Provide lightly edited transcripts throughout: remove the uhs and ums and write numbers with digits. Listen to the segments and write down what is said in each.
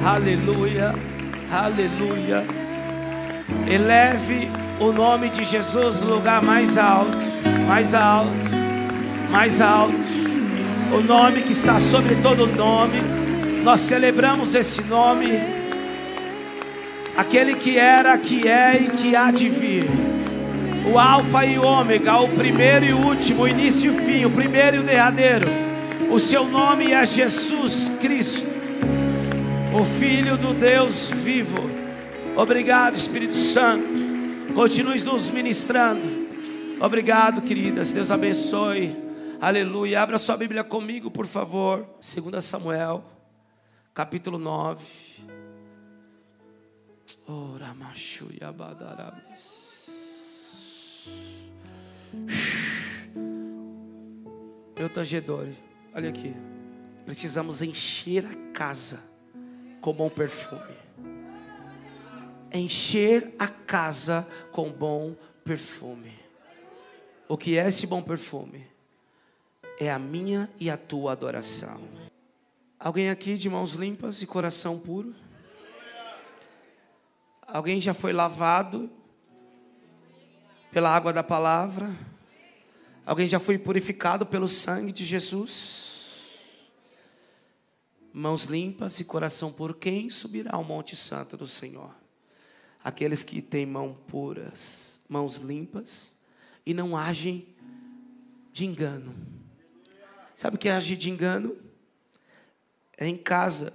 Aleluia, aleluia. Eleve o nome de Jesus no lugar mais alto, mais alto, mais alto. O nome que está sobre todo nome. Nós celebramos esse nome, aquele que era, que é e que há de vir. O Alfa e o Ômega, o primeiro e o último, o início e o fim, o primeiro e o derradeiro. O seu nome é Jesus Cristo, o Filho do Deus vivo. Obrigado, Espírito Santo. Continue nos ministrando. Obrigado, queridas. Deus abençoe. Aleluia. Abra sua Bíblia comigo, por favor. 2 Samuel, capítulo 9. Ora, machuia badarabas. Meu tangedor, olha aqui. Precisamos encher a casa com bom perfume. Encher a casa com bom perfume. O que é esse bom perfume? É a minha e a tua adoração. Alguém aqui de mãos limpas e coração puro? Alguém já foi lavado pela água da palavra? Alguém já foi purificado pelo sangue de Jesus? Mãos limpas e coração puro. Quem subirá ao monte santo do Senhor? Aqueles que têm mãos puras, mãos limpas e não agem de engano. Sabe o que é agir de engano? É em casa,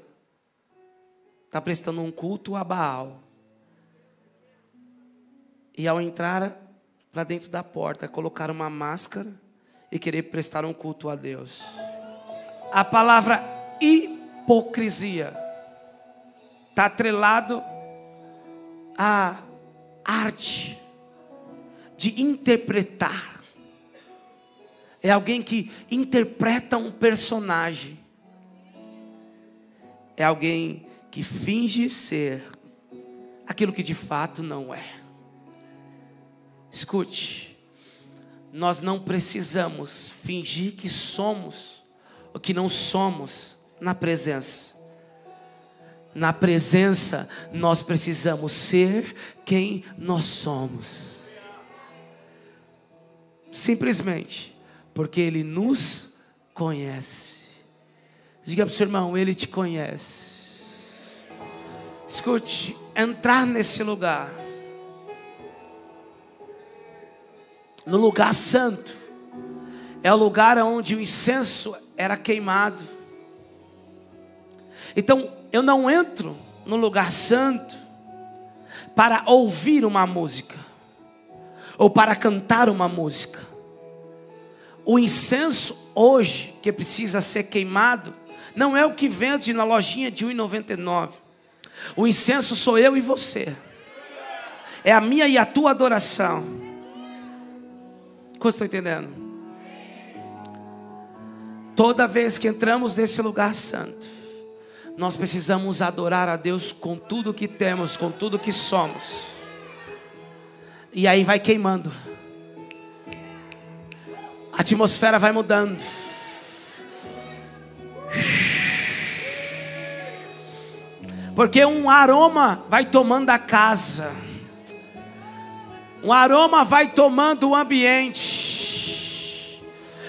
está prestando um culto a Baal. E ao entrar para dentro da porta, colocar uma máscara e querer prestar um culto a Deus. A palavra hipocrisia está atrelado à arte de interpretar. É alguém que interpreta um personagem. É alguém que finge ser aquilo que de fato não é. Escute, nós não precisamos fingir que somos o que não somos na presença. Na presença nós precisamos ser quem nós somos. Simplesmente porque Ele nos conhece. Diga para o seu irmão, Ele te conhece. Escute, entrar nesse lugar, no lugar santo, é o lugar onde o incenso era queimado. Então eu não entro no lugar santo para ouvir uma música ou para cantar uma música. O incenso hoje que precisa ser queimado não é o que vende na lojinha de R$1,99. O incenso sou eu e você. É a minha e a tua adoração. Quantos estão entendendo? Toda vez que entramos nesse lugar santo, nós precisamos adorar a Deus com tudo que temos, com tudo que somos. E aí vai queimando. A atmosfera vai mudando. Porque um aroma vai tomando a casa. Um aroma vai tomando o ambiente.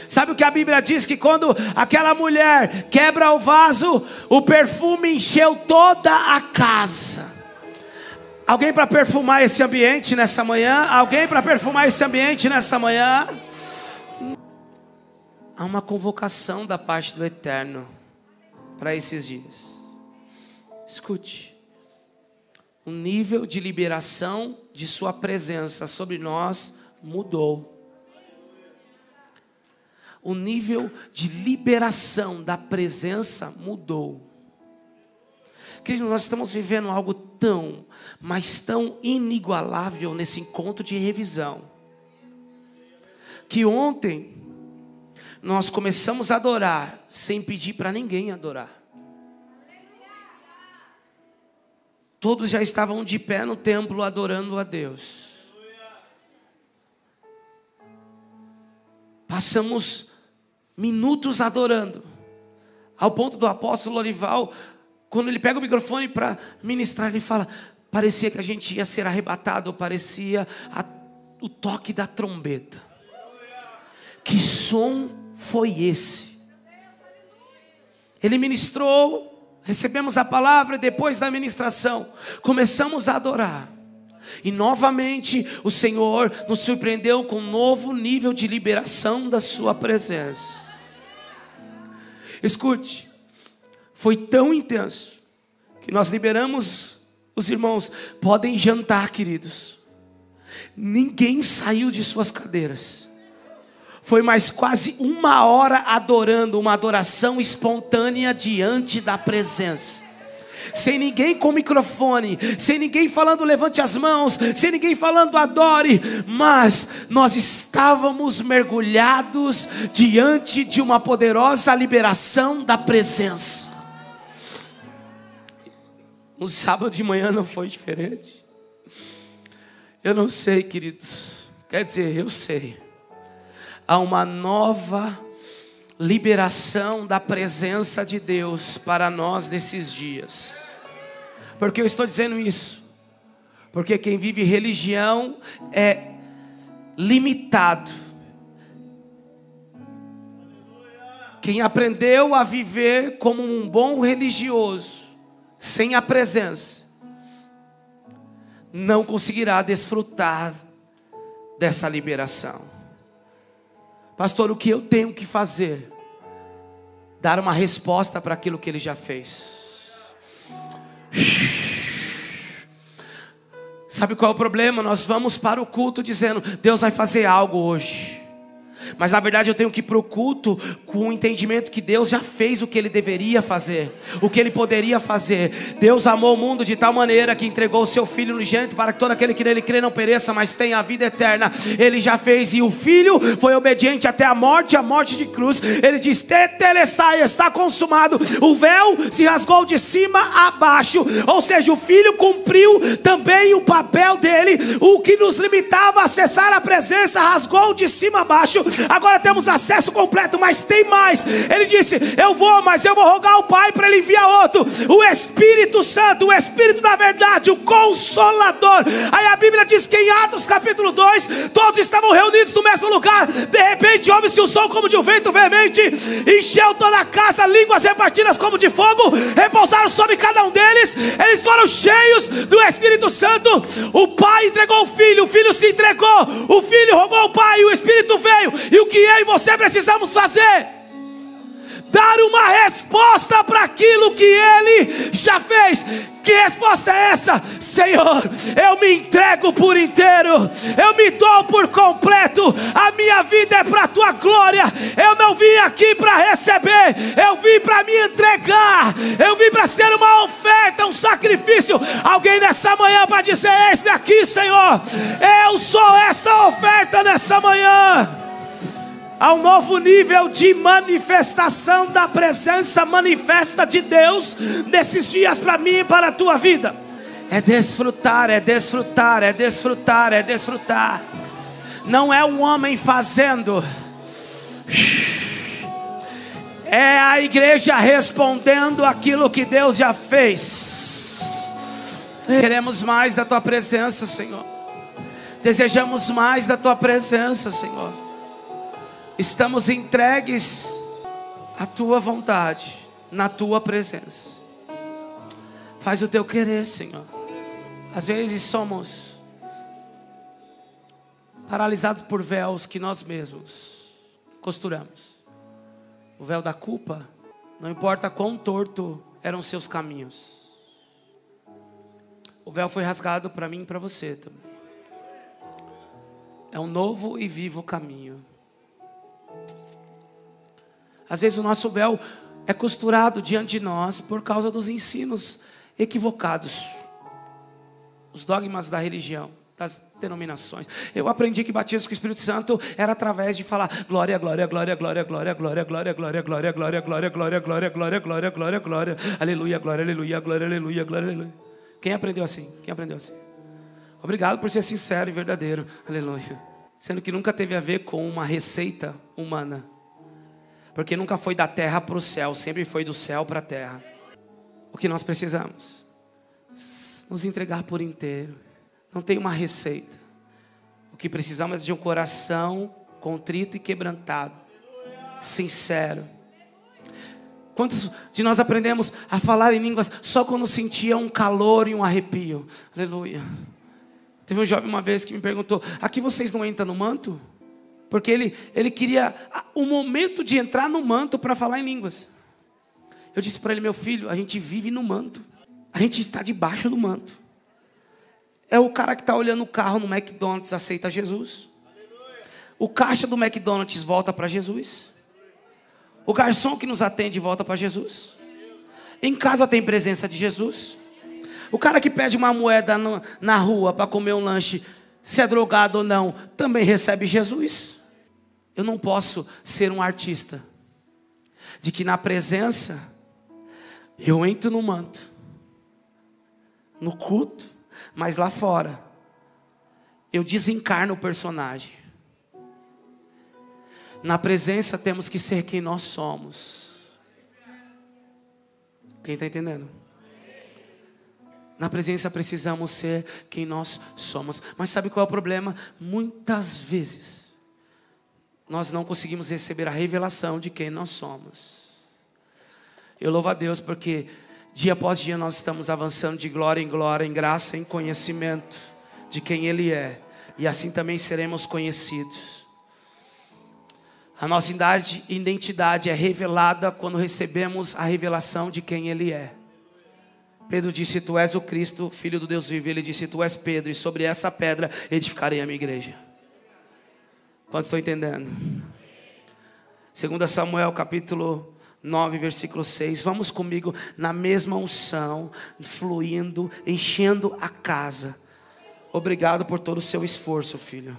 Sabe o que a Bíblia diz? Que quando aquela mulher quebra o vaso, o perfume encheu toda a casa. Alguém para perfumar esse ambiente nessa manhã? Alguém para perfumar esse ambiente nessa manhã? Há uma convocação da parte do Eterno para esses dias. Escute. O nível de liberação de sua presença sobre nós mudou. O nível de liberação da presença mudou. Queridos, nós estamos vivendo algo tão, mas tão inigualável nesse encontro de revisão, que ontem nós começamos a adorar sem pedir para ninguém adorar. Todos já estavam de pé no templo adorando a Deus. Passamos minutos adorando, ao ponto do apóstolo Lorival Quando ele pega o microfone para ministrar, ele fala: parecia que a gente ia ser arrebatado, parecia o toque da trombeta. Que som foi esse? Ele ministrou, recebemos a palavra, e depois da ministração começamos a adorar. E novamente o Senhor nos surpreendeu com um novo nível de liberação da sua presença. Escute, foi tão intenso que nós liberamos os irmãos. Podem jantar, queridos. Ninguém saiu de suas cadeiras. Foi mais quase 1 hora adorando, uma adoração espontânea diante da presença. Sem ninguém com microfone, sem ninguém falando levante as mãos, sem ninguém falando adore, mas nós estávamos mergulhados diante de uma poderosa liberação da presença. No sábado de manhã não foi diferente. Eu não sei, queridos, quer dizer, eu sei. Há uma nova liberação da presença de Deus para nós nesses dias. Por que eu estou dizendo isso? Porque quem vive religião é limitado. Quem aprendeu a viver como um bom religioso, sem a presença, não conseguirá desfrutar dessa liberação. Pastor, o que eu tenho que fazer? Dar uma resposta para aquilo que Ele já fez. Sabe qual é o problema? Nós vamos para o culto dizendo: Deus vai fazer algo hoje. Mas na verdade eu tenho que ir para o culto com o entendimento que Deus já fez o que Ele deveria fazer, o que Ele poderia fazer. Deus amou o mundo de tal maneira que entregou o seu Filho unigênito para que todo aquele que nele crê não pereça, mas tenha a vida eterna. Ele já fez, e o Filho foi obediente até a morte de cruz. Ele diz: tetelestai, está consumado. O véu se rasgou de cima a baixo, ou seja, o Filho cumpriu também o papel dele. O que nos limitava a acessar a presença rasgou de cima a baixo. Agora temos acesso completo, mas tem mais. Ele disse: eu vou, mas eu vou rogar ao Pai para Ele enviar outro, o Espírito Santo, o Espírito da verdade, o Consolador. Aí a Bíblia diz que em Atos capítulo 2, todos estavam reunidos no mesmo lugar. De repente ouve-se um som como de um vento veemente, encheu toda a casa, línguas repartidas como de fogo repousaram sobre cada um deles. Eles foram cheios do Espírito Santo. O Pai entregou o Filho se entregou, o Filho rogou ao Pai, o Espírito veio. E o que eu e você precisamos fazer? Dar uma resposta para aquilo que Ele já fez. Que resposta é essa? Senhor, eu me entrego por inteiro, eu me dou por completo, a minha vida é para a Tua glória. Eu não vim aqui para receber, eu vim para me entregar, eu vim para ser uma oferta, um sacrifício. Alguém nessa manhã para dizer: eis-me aqui, Senhor, eu sou essa oferta nessa manhã. Há um novo nível de manifestação da presença manifesta de Deus nesses dias para mim e para a tua vida. É desfrutar, é desfrutar, é desfrutar, é desfrutar. Não é um homem fazendo, é a igreja respondendo aquilo que Deus já fez. Queremos mais da tua presença, Senhor. Desejamos mais da tua presença, Senhor. Estamos entregues à tua vontade, na tua presença. Faz o teu querer, Senhor. Às vezes somos paralisados por véus que nós mesmos costuramos. O véu da culpa, não importa quão torto eram seus caminhos. O véu foi rasgado para mim e para você também. É um novo e vivo caminho. Às vezes o nosso véu é costurado diante de nós por causa dos ensinos equivocados, os dogmas da religião, das denominações. Eu aprendi que batismo com o Espírito Santo era através de falar glória, glória, glória, glória, glória, glória, glória, glória, glória, glória, glória, glória, glória, glória, glória, glória, glória, aleluia, glória, aleluia, glória, aleluia, glória, aleluia. Quem aprendeu assim? Quem aprendeu assim? Obrigado por ser sincero e verdadeiro, aleluia. Sendo que nunca teve a ver com uma receita humana. Porque nunca foi da terra para o céu, sempre foi do céu para a terra. O que nós precisamos? Nos entregar por inteiro. Não tem uma receita. O que precisamos é de um coração contrito e quebrantado, sincero. Quantos de nós aprendemos a falar em línguas só quando sentia um calor e um arrepio? Aleluia. Teve um jovem uma vez que me perguntou: aqui vocês não entram no manto? Porque ele queria o momento de entrar no manto para falar em línguas. Eu disse para ele: meu filho, a gente vive no manto. A gente está debaixo do manto. É o cara que está olhando o carro no McDonald's, aceita Jesus. O caixa do McDonald's volta para Jesus. O garçom que nos atende volta para Jesus. Em casa tem presença de Jesus. O cara que pede uma moeda na rua para comer um lanche, se é drogado ou não, também recebe Jesus. Eu não posso ser um artista de que na presença eu entro no manto, no culto, mas lá fora eu desencarno o personagem. Na presença temos que ser quem nós somos. Quem está entendendo? Na presença precisamos ser quem nós somos. Mas sabe qual é o problema? Muitas vezes nós não conseguimos receber a revelação de quem nós somos. Eu louvo a Deus porque dia após dia nós estamos avançando de glória em glória, em graça, em conhecimento de quem Ele é. E assim também seremos conhecidos. A nossa identidade é revelada quando recebemos a revelação de quem Ele é. Pedro disse: tu és o Cristo, Filho do Deus vivo. Ele disse: tu és Pedro, e sobre essa pedra edificarei a minha igreja. Quantos estão entendendo? 2 Samuel capítulo 9, versículo 6. Vamos comigo na mesma unção, fluindo, enchendo a casa. Obrigado por todo o seu esforço, filho.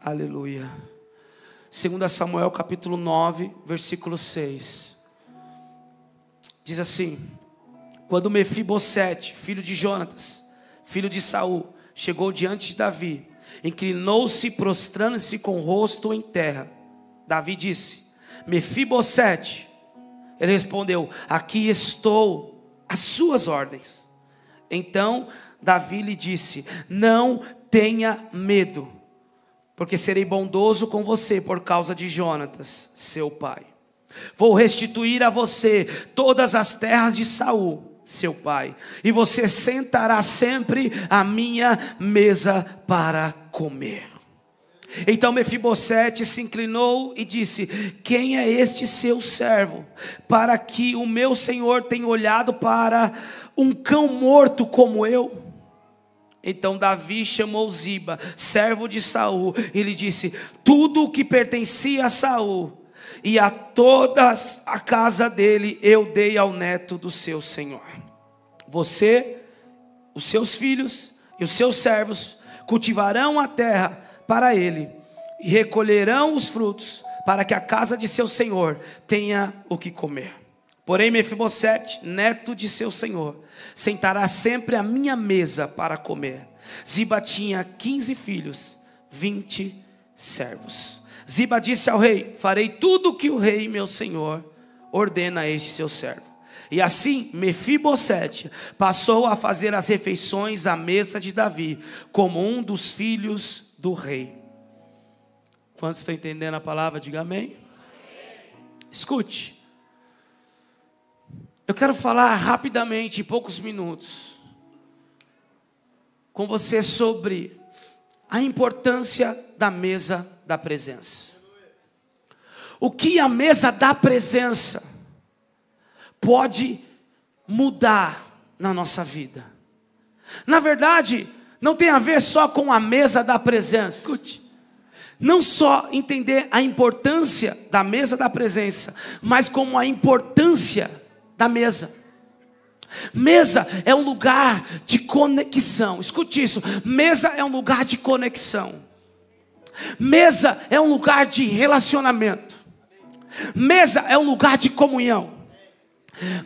Aleluia. 2 Samuel capítulo 9, versículo 6. Diz assim: quando Mefibosete, filho de Jonatas, filho de Saul, chegou diante de Davi, inclinou-se, prostrando-se com o rosto em terra. Davi disse: Mefibosete. Ele respondeu: aqui estou, às suas ordens. Então Davi lhe disse: não tenha medo, porque serei bondoso com você por causa de Jonatas, seu pai. Vou restituir a você todas as terras de Saul, seu pai, e você sentará sempre à minha mesa para comer. Então Mefibosete se inclinou e disse: quem é este seu servo, para que o meu senhor tenha olhado para um cão morto como eu? Então Davi chamou Ziba, servo de Saul, e lhe disse: tudo o que pertencia a Saul e a toda a casa dele eu dei ao neto do seu senhor. Você, os seus filhos e os seus servos cultivarão a terra para ele e recolherão os frutos, para que a casa de seu senhor tenha o que comer. Porém Mefibosete, neto de seu senhor, sentará sempre à minha mesa para comer. Ziba tinha 15 filhos, 20 servos. Ziba disse ao rei: farei tudo o que o rei meu senhor ordena a este seu servo. E assim Mefibosete passou a fazer as refeições à mesa de Davi, como um dos filhos do rei. Quantos estão entendendo a palavra? Diga amém. Escute. Eu quero falar rapidamente, em poucos minutos, com você sobre a importância da mesa da presença. O que a mesa da presença pode mudar na nossa vida? Na verdade, não tem a ver só com a mesa da presença. Escute. Não só entender a importância da mesa da presença, mas como a importância da mesa. Mesa é um lugar de conexão. Escute isso. Mesa é um lugar de conexão. Mesa é um lugar de relacionamento. Mesa é um lugar de comunhão.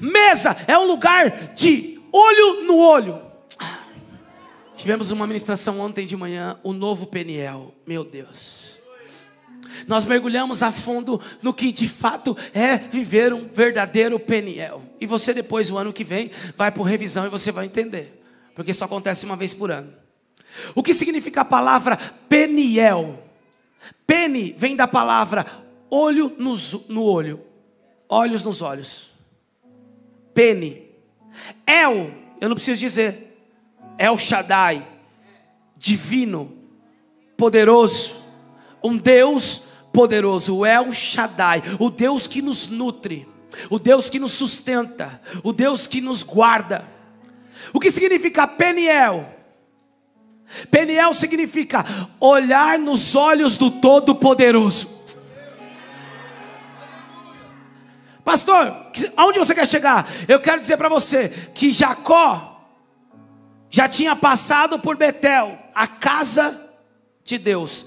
Mesa é um lugar de olho no olho. Tivemos uma ministração ontem de manhã, o novo Peniel. Meu Deus. nós mergulhamos a fundo no que de fato é viver um verdadeiro Peniel. E você depois, o ano que vem, vai por revisão e você vai entender. Porque isso acontece uma vez por ano. O que significa a palavra Peniel? Peni vem da palavra olho no olho. Olhos nos olhos. Peni. El, eu não preciso dizer. El Shaddai. Divino. Poderoso. Um Deus poderoso. O El Shaddai. O Deus que nos nutre. O Deus que nos sustenta. O Deus que nos guarda. O que significa Peniel? Peniel significa olhar nos olhos do Todo-Poderoso. Pastor, aonde você quer chegar? Eu quero dizer para você que Jacó já tinha passado por Betel, a casa de Deus.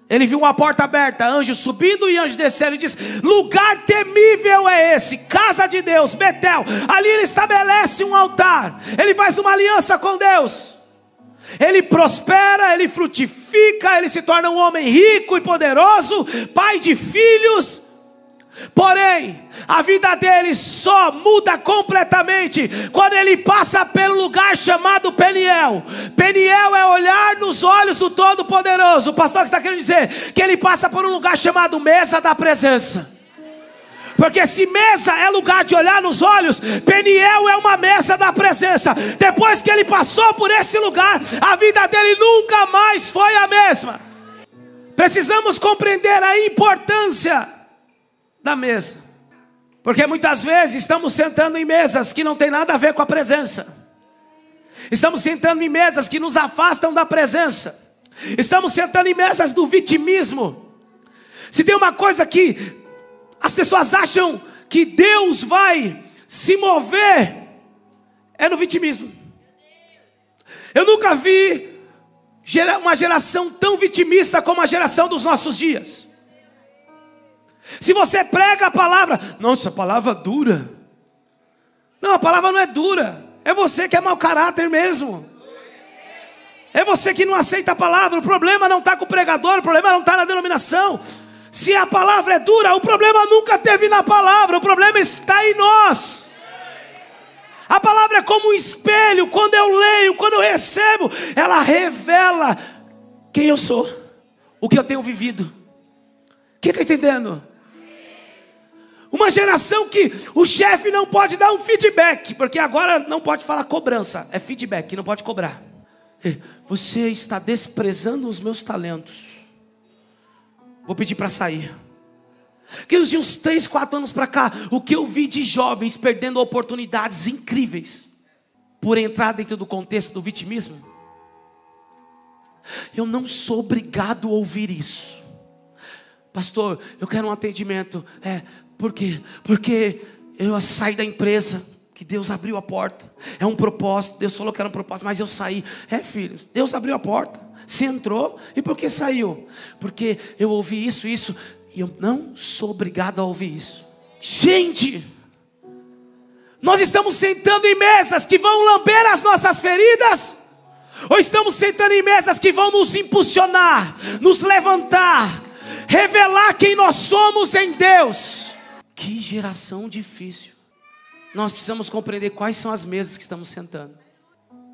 Ele viu uma porta aberta, anjo subindo e anjo descendo, e diz: lugar temível é esse, casa de Deus, Betel. Ali ele estabelece um altar, ele faz uma aliança com Deus. Ele prospera, ele frutifica, ele se torna um homem rico e poderoso, pai de filhos. Porém, a vida dele só muda completamente quando ele passa pelo lugar chamado Peniel. Peniel é olhar nos olhos do Todo-Poderoso. O pastor está querendo dizer que ele passa por um lugar chamado mesa da presença. Porque se mesa é lugar de olhar nos olhos, Peniel é uma mesa da presença. Depois que ele passou por esse lugar, a vida dele nunca mais foi a mesma. Precisamos compreender a importância da mesa, porque muitas vezes estamos sentando em mesas que não tem nada a ver com a presença. Estamos sentando em mesas que nos afastam da presença. Estamos sentando em mesas do vitimismo. Se tem uma coisa que as pessoas acham que Deus vai se mover, é no vitimismo. Eu nunca vi uma geração tão vitimista como a geração dos nossos dias. Se você prega a palavra, nossa, a palavra dura. Não, a palavra não é dura. É você que é mau caráter mesmo. É você que não aceita a palavra. O problema não está com o pregador, o problema não está na denominação. Se a palavra é dura, o problema nunca teve na palavra, o problema está em nós. A palavra é como um espelho. Quando eu leio, quando eu recebo, ela revela quem eu sou, o que eu tenho vivido. Quem está entendendo? Uma geração que o chefe não pode dar um feedback, porque agora não pode falar cobrança, é feedback, não pode cobrar. Você está desprezando os meus talentos, vou pedir para sair. Que de uns 3, 4 anos para cá, o que eu vi de jovens perdendo oportunidades incríveis por entrar dentro do contexto do vitimismo. Eu não sou obrigado a ouvir isso. Pastor, eu quero um atendimento. Por quê? Porque eu saí da empresa, que Deus abriu a porta. É um propósito, Deus falou que era um propósito, mas eu saí. Filhos, Deus abriu a porta. Você entrou, e por que saiu? Porque eu ouvi isso, e eu não sou obrigado a ouvir isso. Gente, nós estamos sentando em mesas que vão lamber as nossas feridas? Ou estamos sentando em mesas que vão nos impulsionar, nos levantar, revelar quem nós somos em Deus? Que geração difícil. Nós precisamos compreender quais são as mesas que estamos sentando.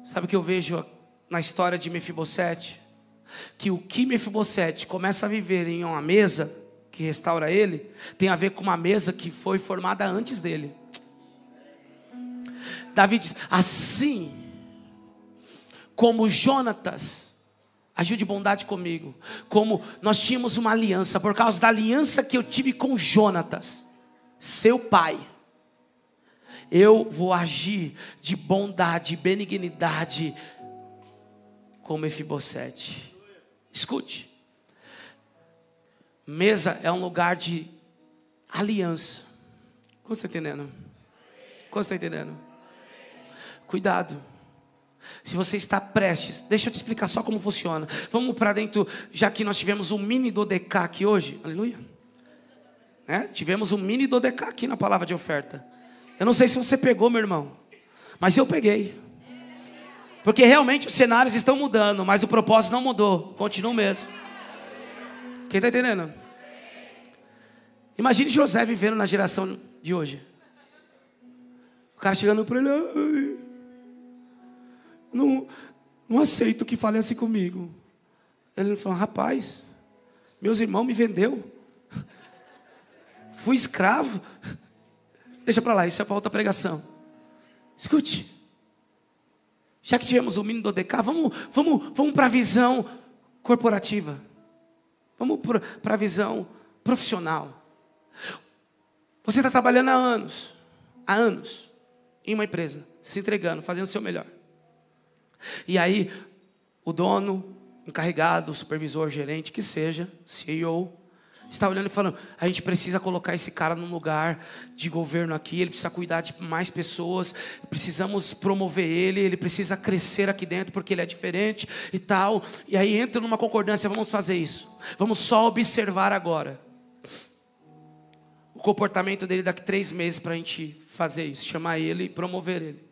Sabe o que eu vejo na história de Mefibosete? Que o que Mefibosete começa a viver em uma mesa que restaura ele, tem a ver com uma mesa que foi formada antes dele. Davi diz: assim como Jonatas agiu de bondade comigo, como nós tínhamos uma aliança, por causa da aliança que eu tive com Jonatas, seu pai, eu vou agir de bondade, benignidade com Mefibosete. Escute, mesa é um lugar de aliança. Como você está entendendo? Como você está entendendo? Cuidado. Se você está prestes, deixa eu te explicar só como funciona. Vamos para dentro, já que nós tivemos um mini Dodecá aqui hoje. Aleluia. Tivemos um mini Dodecá aqui na palavra de oferta. Eu não sei se você pegou, meu irmão, mas eu peguei. Porque realmente os cenários estão mudando, mas o propósito não mudou, continua o mesmo. Quem está entendendo? Imagine José vivendo na geração de hoje. O cara chegando para ele, não aceito que fale assim comigo. Ele falou, rapaz, meus irmãos me vendeu. Fui escravo. Deixa para lá, isso é para outra pregação. Escute. Já que tivemos o mini do DK, vamos para a visão corporativa. Vamos para a visão profissional. Você está trabalhando há anos, em uma empresa, se entregando, fazendo o seu melhor. E aí, o dono, encarregado, supervisor, gerente, que seja, CEO, está olhando e falando, a gente precisa colocar esse cara num lugar de governo aqui, ele precisa cuidar de mais pessoas, precisamos promover ele precisa crescer aqui dentro porque ele é diferente e tal. E aí entra numa concordância, vamos fazer isso. Vamos só observar agora o comportamento dele daqui 3 meses para a gente fazer isso, chamar ele e promover ele.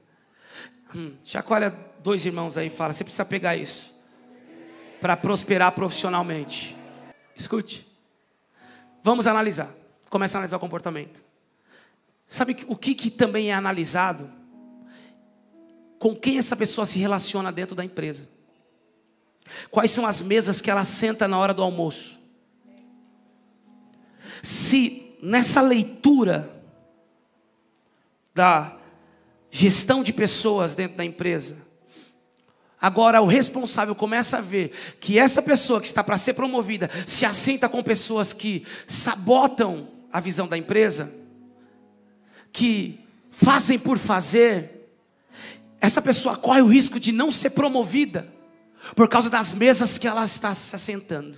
Chacoalha 2 irmãos aí e fala, você precisa pegar isso para prosperar profissionalmente. Escute. Vamos analisar. Começa a analisar o comportamento. Sabe o que também é analisado? Com quem essa pessoa se relaciona dentro da empresa. Quais são as mesas que ela senta na hora do almoço. Se nessa leitura da gestão de pessoas dentro da empresa, agora o responsável começa a ver que essa pessoa que está para ser promovida se assenta com pessoas que sabotam a visão da empresa, que fazem por fazer, essa pessoa corre o risco de não ser promovida por causa das mesas que ela está se assentando.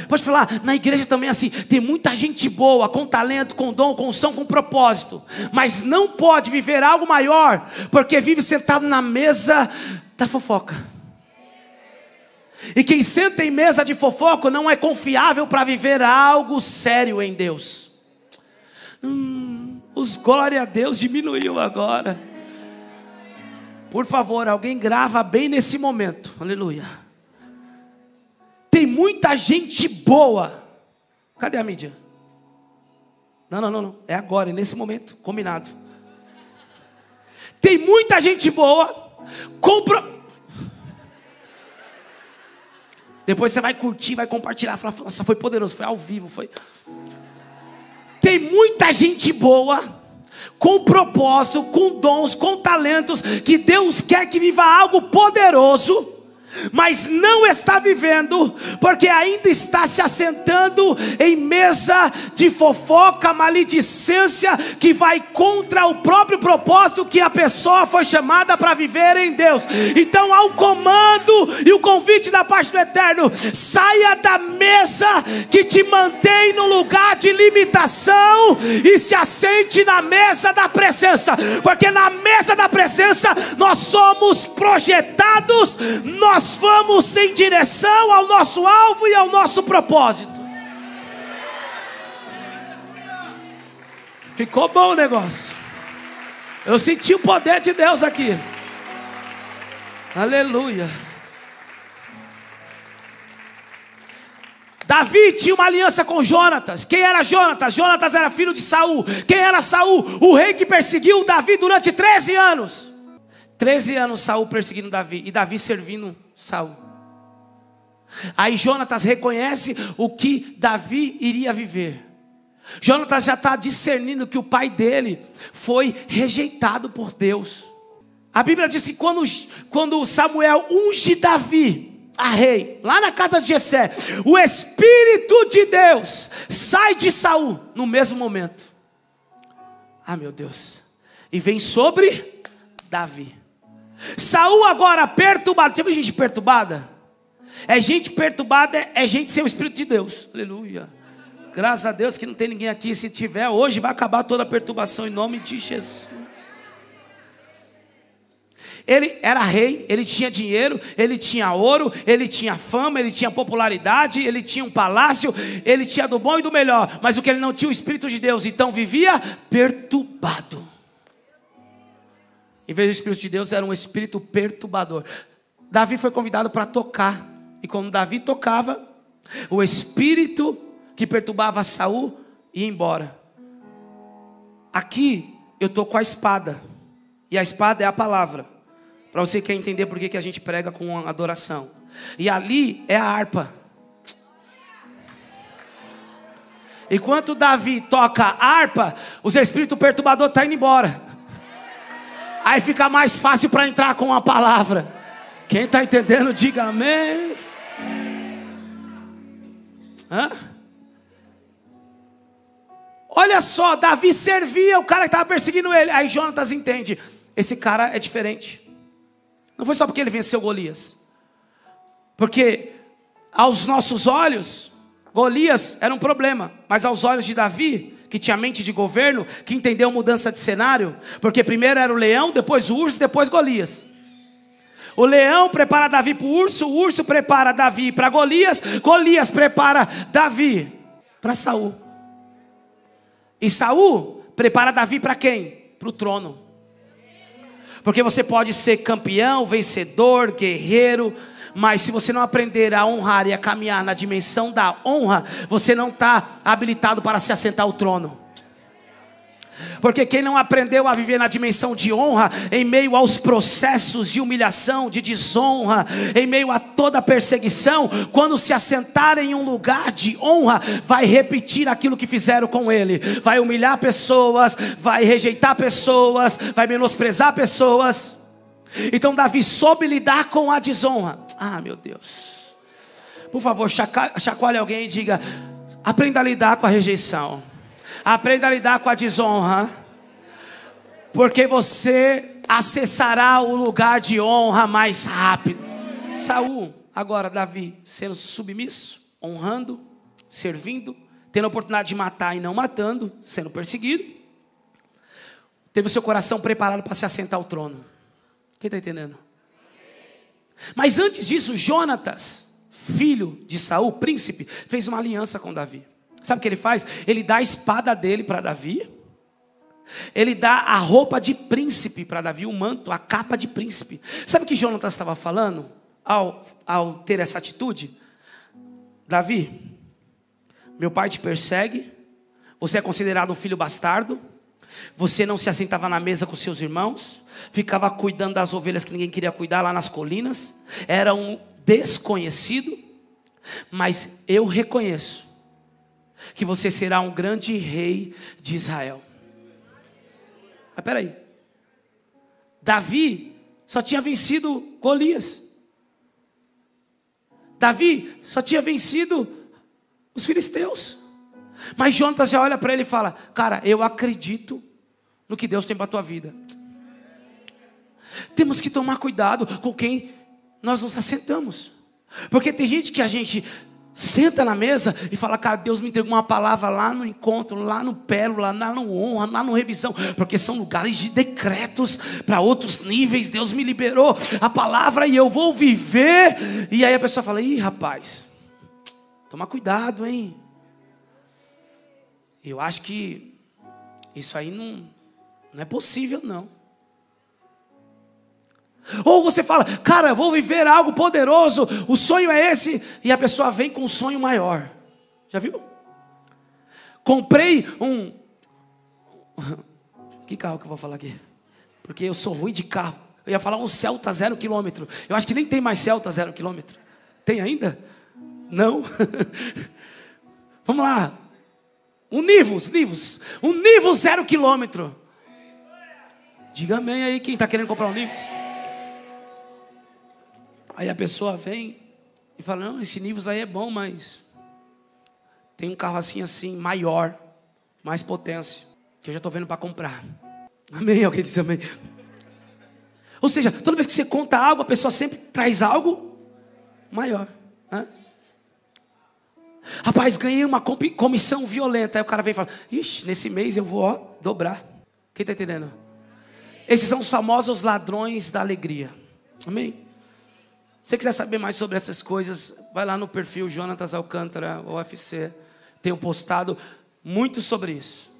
Pode falar, na igreja também é assim, tem muita gente boa, com talento, com dom, com unção, com propósito, mas não pode viver algo maior, porque vive sentado na mesa da fofoca. E quem senta em mesa de fofoca não é confiável para viver algo sério em Deus. Os glória a Deus diminuiu agora. Por favor, alguém grava bem nesse momento. Aleluia. Tem muita gente boa. Cadê a mídia? Não. É agora, é nesse momento, combinado. Tem muita gente boa. Depois você vai curtir, vai compartilhar, falar, nossa, foi poderoso, foi ao vivo, foi. Tem muita gente boa, com propósito, com dons, com talentos, que Deus quer que viva algo poderoso, mas não está vivendo, porque ainda está se assentando em mesa de fofoca, maledicência, que vai contra o próprio propósito que a pessoa foi chamada para viver em Deus. Então há um comando e o convite da parte do Eterno: saia da mesa que te mantém no lugar de limitação e se assente na mesa da presença, porque na mesa da presença nós somos projetados, nós vamos em direção ao nosso alvo e ao nosso propósito. Ficou bom o negócio. Eu senti o poder de Deus aqui. Aleluia. Davi tinha uma aliança com Jonatas. Quem era Jonatas? Jonatas era filho de Saul. Quem era Saul? O rei que perseguiu Davi durante 13 anos. 13 anos Saul perseguindo Davi e Davi servindo Saul. Aí Jonatas reconhece o que Davi iria viver. Jonatas já está discernindo que o pai dele foi rejeitado por Deus. A Bíblia diz que quando Samuel unge Davi a rei, lá na casa de Jessé, o Espírito de Deus sai de Saul no mesmo momento. Ah, meu Deus. E vem sobre Davi. Saul agora perturbado. Já viu gente perturbada? É gente perturbada, é gente sem o Espírito de Deus. Aleluia. Graças a Deus que não tem ninguém aqui. Se tiver, hoje vai acabar toda a perturbação em nome de Jesus. Ele era rei, ele tinha dinheiro, ele tinha ouro, ele tinha fama, ele tinha popularidade, ele tinha um palácio, ele tinha do bom e do melhor. Mas o que ele não tinha, o Espírito de Deus. Então vivia perturbado. Em vez do Espírito de Deus, era um espírito perturbador. Davi foi convidado para tocar. E quando Davi tocava, o espírito que perturbava Saul e ir embora. Aqui eu estou com a espada. E a espada é a palavra. Para você que quer entender por que a gente prega com adoração. E ali é a harpa. Enquanto Davi toca a harpa, os espíritos perturbadores estão indo embora. Aí fica mais fácil para entrar com a palavra. Quem está entendendo, diga amém. Hã? Olha só, Davi servia o cara que estava perseguindo ele. Aí Jonatas entende, esse cara é diferente. Não foi só porque ele venceu Golias. Porque aos nossos olhos, Golias era um problema. Mas aos olhos de Davi, que tinha mente de governo, que entendeu mudança de cenário. Porque primeiro era o leão, depois o urso, depois Golias. O leão prepara Davi para o urso prepara Davi para Golias, Golias prepara Davi para Saul. E Saul prepara Davi para quem? Para o trono. Porque você pode ser campeão, vencedor, guerreiro, mas se você não aprender a honrar e a caminhar na dimensão da honra, você não está habilitado para se assentar ao trono. Porque quem não aprendeu a viver na dimensão de honra, em meio aos processos de humilhação, de desonra, em meio a toda perseguição, quando se assentar em um lugar de honra, vai repetir aquilo que fizeram com ele. Vai humilhar pessoas, vai rejeitar pessoas, vai menosprezar pessoas. Então Davi soube lidar com a desonra. Ah, meu Deus. Por favor, chacoalhe alguém e diga: aprenda a lidar com a rejeição. Aprenda a lidar com a desonra, porque você acessará o lugar de honra mais rápido. Saul, agora Davi, sendo submisso, honrando, servindo, tendo a oportunidade de matar e não matando, sendo perseguido, teve o seu coração preparado para se assentar ao trono. Quem está entendendo? Mas antes disso, Jonatas, filho de Saul, príncipe, fez uma aliança com Davi. Sabe o que ele faz? Ele dá a espada dele para Davi. Ele dá a roupa de príncipe para Davi, o manto, a capa de príncipe. Sabe o que Jonatas estava falando ao ter essa atitude? Davi, meu pai te persegue, você é considerado um filho bastardo, você não se assentava na mesa com seus irmãos, ficava cuidando das ovelhas que ninguém queria cuidar lá nas colinas, era um desconhecido, mas eu reconheço que você será um grande rei de Israel. Mas peraí, Davi só tinha vencido Golias. Davi só tinha vencido os filisteus. Mas Jonatas já olha para ele e fala: cara, eu acredito no que Deus tem para a tua vida. Temos que tomar cuidado com quem nós nos assentamos. Porque tem gente que a gente senta na mesa e fala: cara, Deus me entregou uma palavra lá no encontro, lá no pérola, lá no honra, lá no revisão. Porque são lugares de decretos para outros níveis. Deus me liberou a palavra e eu vou viver. E aí a pessoa fala: ih, rapaz, toma cuidado, hein? Eu acho que isso aí não é possível, não. Ou você fala: cara, eu vou viver algo poderoso, o sonho é esse. E a pessoa vem com um sonho maior. Já viu? Comprei um... Que carro que eu vou falar aqui? Porque eu sou ruim de carro. Eu ia falar um Celta 0 km. Eu acho que nem tem mais Celta 0 km. Tem ainda? Não? Vamos lá. Um Nivus. Um Nivus 0 km. Diga amém aí quem está querendo comprar um Nivus. Aí a pessoa vem e fala: não, esse Nivus aí é bom, mas tem um carro assim, maior, mais potência, que eu já estou vendo para comprar. Amém? Alguém disse amém? Ou seja, toda vez que você conta algo, a pessoa sempre traz algo maior. Né? Rapaz, ganhei uma comissão violenta. Aí o cara vem e fala: ixi, nesse mês eu vou dobrar. Quem está entendendo? Esses são os famosos ladrões da alegria. Amém? Se você quiser saber mais sobre essas coisas, vai lá no perfil Jonatas Alcântara UFC. Tenho postado muito sobre isso.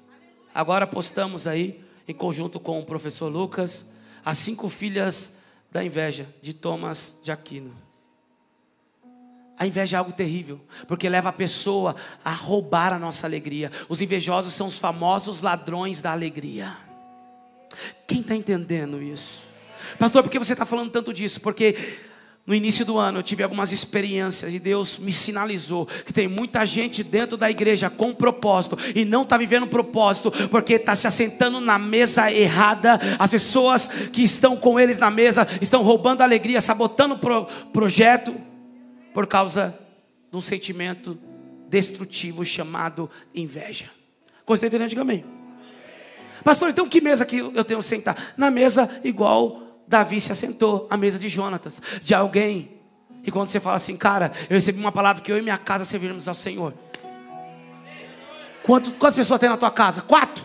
Agora postamos aí, em conjunto com o professor Lucas, as 5 filhas da inveja, de Thomas de Aquino. A inveja é algo terrível, porque leva a pessoa a roubar a nossa alegria. Os invejosos são os famosos ladrões da alegria. Quem está entendendo isso? Pastor, por que você está falando tanto disso? Porque no início do ano eu tive algumas experiências e Deus me sinalizou que tem muita gente dentro da igreja com propósito e não está vivendo propósito porque está se assentando na mesa errada. As pessoas que estão com eles na mesa estão roubando a alegria, sabotando o projeto por causa de um sentimento destrutivo chamado inveja. Você está entendendo? Diga amém. Pastor, então que mesa que eu tenho que sentar? Na mesa igual Davi se assentou, a mesa de Jonatas, de alguém. E quando você fala assim, cara, eu recebi uma palavra que eu e minha casa serviremos ao Senhor. Quantas pessoas tem na tua casa? 4.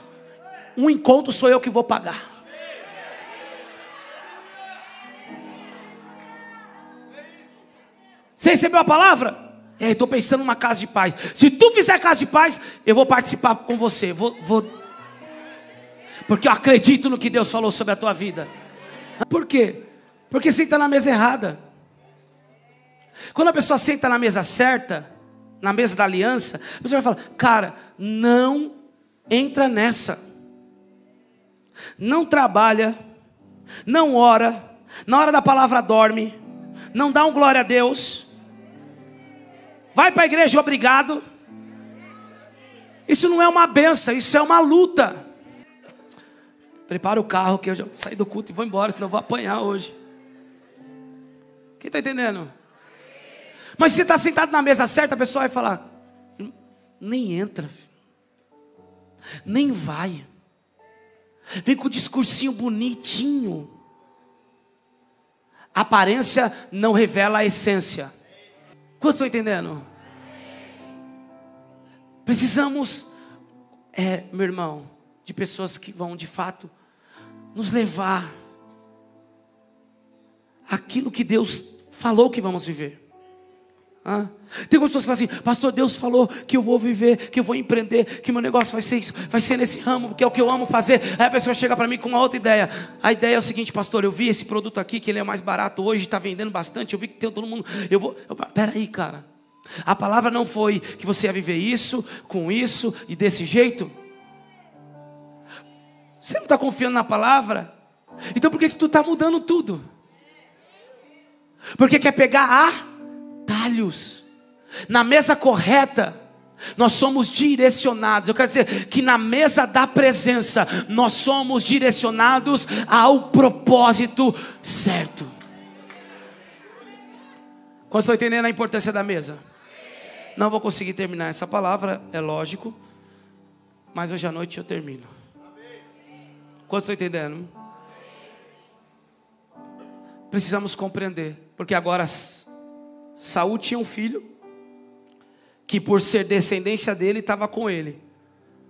Um encontro sou eu que vou pagar. Você recebeu a palavra? Estou pensando numa casa de paz. Se tu fizer casa de paz, eu vou participar com você. Porque eu acredito no que Deus falou sobre a tua vida. Por quê? Porque senta na mesa errada. Quando a pessoa senta na mesa certa, na mesa da aliança, a pessoa vai falar, cara, não entra nessa. Não trabalha, não ora, na hora da palavra dorme, não dá um glória a Deus, vai para a igreja obrigado. Isso não é uma benção, isso é uma luta. Prepara o carro que eu já saí do culto e vou embora, senão eu vou apanhar hoje. Quem está entendendo? Mas se você está sentado na mesa certa, a pessoa vai falar, nem entra, filho. Nem vai. Vem com o discursinho bonitinho. A aparência não revela a essência. Quantos estão entendendo? Precisamos, meu irmão, de pessoas que vão de fato nos levar aquilo que Deus falou que vamos viver. Tem pessoas que falam assim, pastor, Deus falou que eu vou viver, que eu vou empreender, que meu negócio vai ser isso, vai ser nesse ramo, porque é o que eu amo fazer. Aí a pessoa chega para mim com uma outra ideia. A ideia é o seguinte, pastor, eu vi esse produto aqui, que ele é mais barato hoje, está vendendo bastante, eu vi que tem todo mundo, peraí, cara, a palavra não foi que você ia viver isso, com isso e desse jeito? Você não está confiando na palavra? Então por que tu está mudando tudo? Porque quer pegar atalhos. Na mesa correta, nós somos direcionados. Eu quero dizer que na mesa da presença, nós somos direcionados ao propósito certo. Quando estou entendendo a importância da mesa? Não vou conseguir terminar essa palavra, é lógico. Mas hoje à noite eu termino. Quantos estão entendendo? Precisamos compreender. Porque agora Saul tinha um filho que por ser descendência dele estava com ele.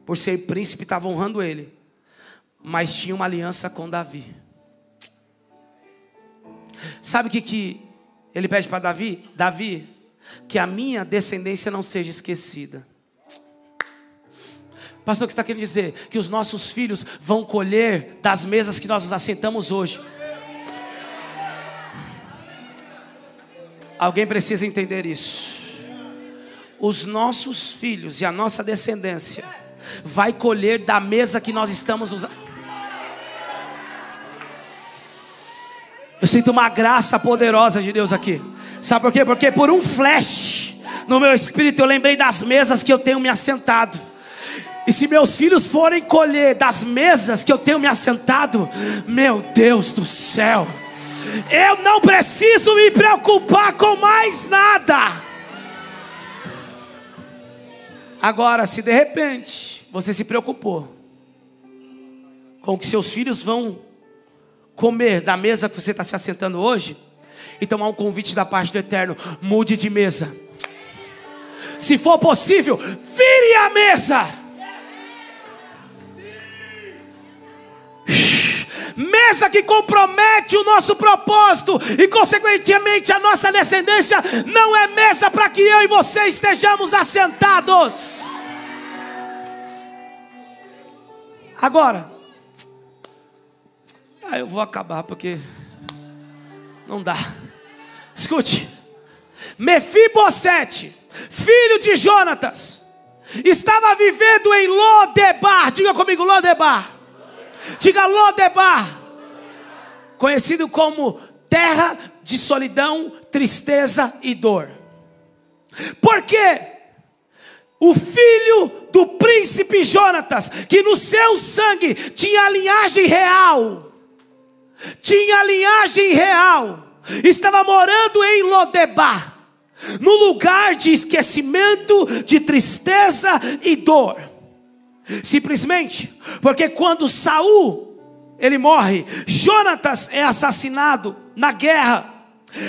Por ser príncipe estava honrando ele. Mas tinha uma aliança com Davi. Sabe o que ele pede para Davi? Davi, que a minha descendência não seja esquecida. Pastor, o que está querendo dizer? Que os nossos filhos vão colher das mesas que nós nos assentamos hoje. Alguém precisa entender isso. Os nossos filhos e a nossa descendência vai colher da mesa que nós estamos usando. Eu sinto uma graça poderosa de Deus aqui. Sabe por quê? Porque por um flash no meu espírito eu lembrei das mesas que eu tenho me assentado. E se meus filhos forem colher das mesas que eu tenho me assentado, meu Deus do céu, eu não preciso me preocupar com mais nada. Agora, se de repente você se preocupou com o que seus filhos vão comer da mesa que você está se assentando hoje, então há um convite da parte do Eterno: mude de mesa. Se for possível, vire a mesa. Mesa que compromete o nosso propósito e consequentemente a nossa descendência não é mesa para que eu e você estejamos assentados. Agora, eu vou acabar porque não dá. Escute, Mefibosete, filho de Jonatas, estava vivendo em Lodebar. Diga comigo, Lodebar. Diga Lodebar. Conhecido como terra de solidão, tristeza e dor. Porque o filho do príncipe Jonatas, que no seu sangue tinha linhagem real, estava morando em Lodebar, no lugar de esquecimento, de tristeza e dor. Simplesmente porque quando Saul ele morre, Jonatas é assassinado na guerra.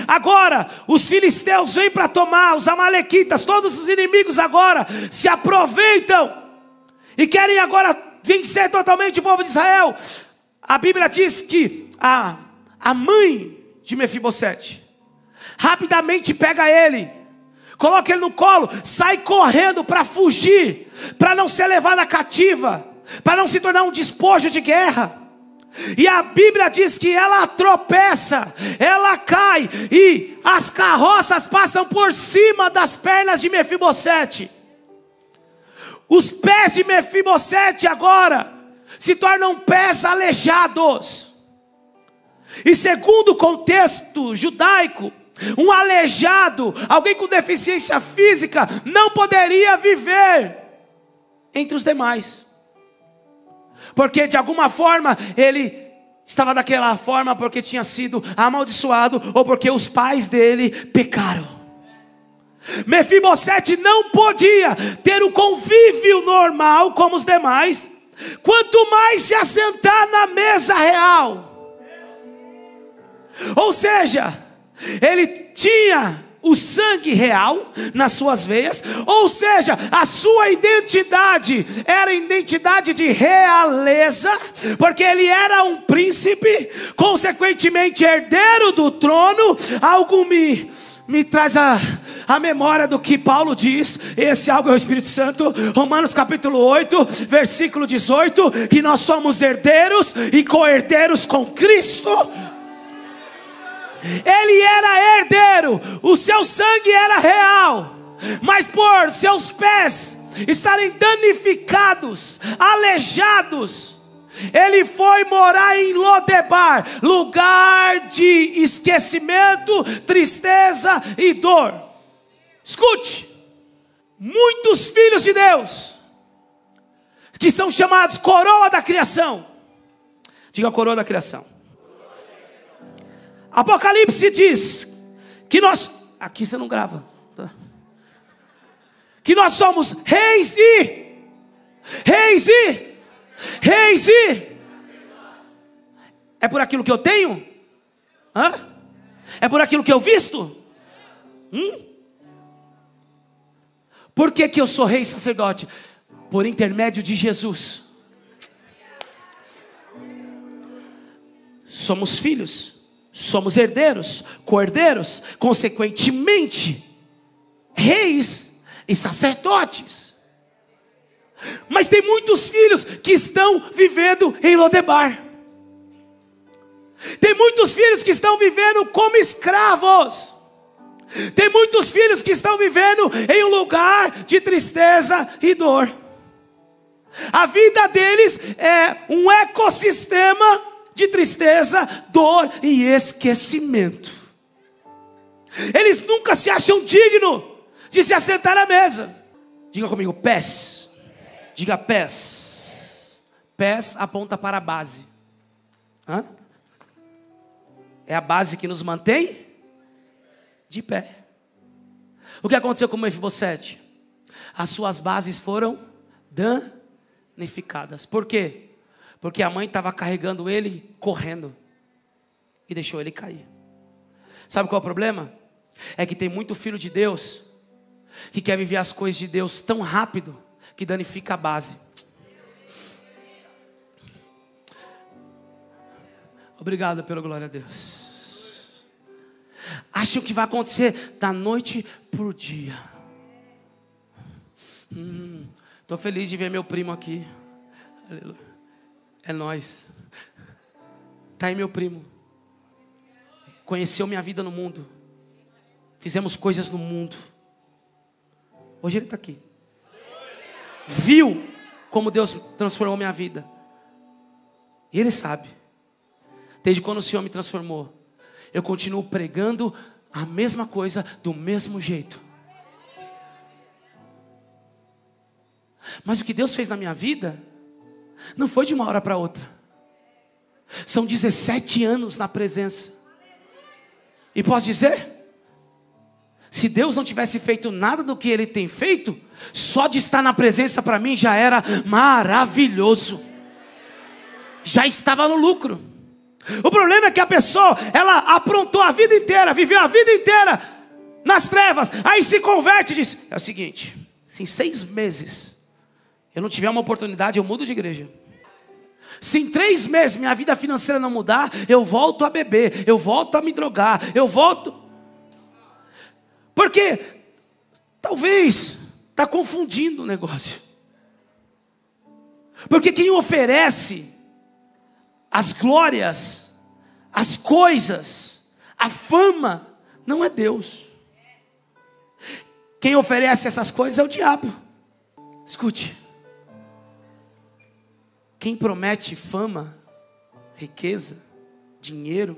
Agora os filisteus vêm para tomar, os amalequitas, todos os inimigos agora se aproveitam e querem agora vencer totalmente o povo de Israel. A Bíblia diz que a mãe de Mefibosete rapidamente pega ele, coloca ele no colo, sai correndo para fugir, para não ser levada cativa, para não se tornar um despojo de guerra. E a Bíblia diz que ela tropeça, ela cai, e as carroças passam por cima das pernas de Mefibosete. Os pés de Mefibosete agora se tornam pés aleijados. E segundo o contexto judaico, um aleijado, alguém com deficiência física, não poderia viver entre os demais. Porque de alguma forma ele estava daquela forma porque tinha sido amaldiçoado ou porque os pais dele pecaram. Mefibosete não podia ter o convívio normal como os demais, quanto mais se assentar na mesa real. Ou seja, ele tinha o sangue real nas suas veias, ou seja, a sua identidade era identidade de realeza, porque ele era um príncipe, consequentemente herdeiro do trono. Algo me traz a memória do que Paulo diz, esse algo é o Espírito Santo, Romanos capítulo 8, versículo 18, que nós somos herdeiros e co-herdeiros com Cristo. Ele era herdeiro, o seu sangue era real, mas por seus pés estarem danificados, aleijados, ele foi morar em Lodebar, lugar de esquecimento, tristeza e dor. Escute, muitos filhos de Deus, que são chamados coroa da criação, diga coroa da criação. Apocalipse diz que nós, aqui você não grava, tá? Que nós somos reis e é por aquilo que eu tenho? Hã? É por aquilo que eu visto? Por que eu sou rei e sacerdote? Por intermédio de Jesus. Somos filhos, somos herdeiros, co-herdeiros, consequentemente reis e sacerdotes. Mas tem muitos filhos que estão vivendo em Lodebar. Tem muitos filhos que estão vivendo como escravos. Tem muitos filhos que estão vivendo em um lugar de tristeza e dor. A vida deles é um ecossistema de tristeza, dor e esquecimento. Eles nunca se acham dignos de se assentar à mesa. Diga comigo, pés. Diga pés. Pés aponta para a base. Hã? É a base que nos mantém de pé. O que aconteceu com Mefibosete? As suas bases foram danificadas. Por quê? Porque a mãe estava carregando ele, correndo, e deixou ele cair. Sabe qual é o problema? É que tem muito filho de Deus que quer viver as coisas de Deus tão rápido que danifica a base. Obrigado pela glória a Deus. Acham que vai acontecer da noite para o dia. Estou feliz de ver meu primo aqui. Aleluia. É nóis. Tá aí meu primo. Conheceu minha vida no mundo. fizemos coisas no mundo. Hoje ele está aqui. Viu como Deus transformou minha vida. E ele sabe. Desde quando o Senhor me transformou, eu continuo pregando a mesma coisa do mesmo jeito. Mas o que Deus fez na minha vida não foi de uma hora para outra. São 17 anos na presença. E posso dizer, se Deus não tivesse feito nada do que Ele tem feito, só de estar na presença para mim já era maravilhoso. Já estava no lucro. O problema é que a pessoa, ela aprontou a vida inteira, viveu a vida inteira nas trevas, aí se converte e diz, é o seguinte, se em 6 meses eu não tiver uma oportunidade, eu mudo de igreja. Se em 3 meses minha vida financeira não mudar, eu volto a beber, eu volto a me drogar, eu volto. Porque talvez está confundindo o negócio. Porque quem oferece as glórias, as coisas, a fama, não é Deus. Quem oferece essas coisas é o diabo. Escute. Quem promete fama, riqueza, dinheiro,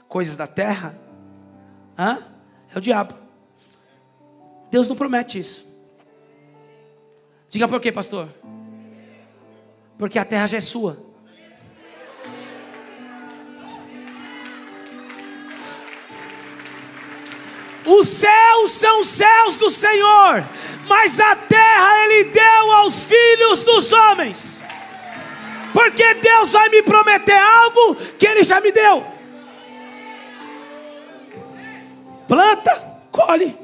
coisas da terra, é o diabo. Deus não promete isso. Diga por quê, pastor? Porque a terra já é sua. Os céus são os céus do Senhor, mas a terra Ele deu aos filhos dos homens. Porque Deus vai me prometer algo que Ele já me deu. Planta, colhe.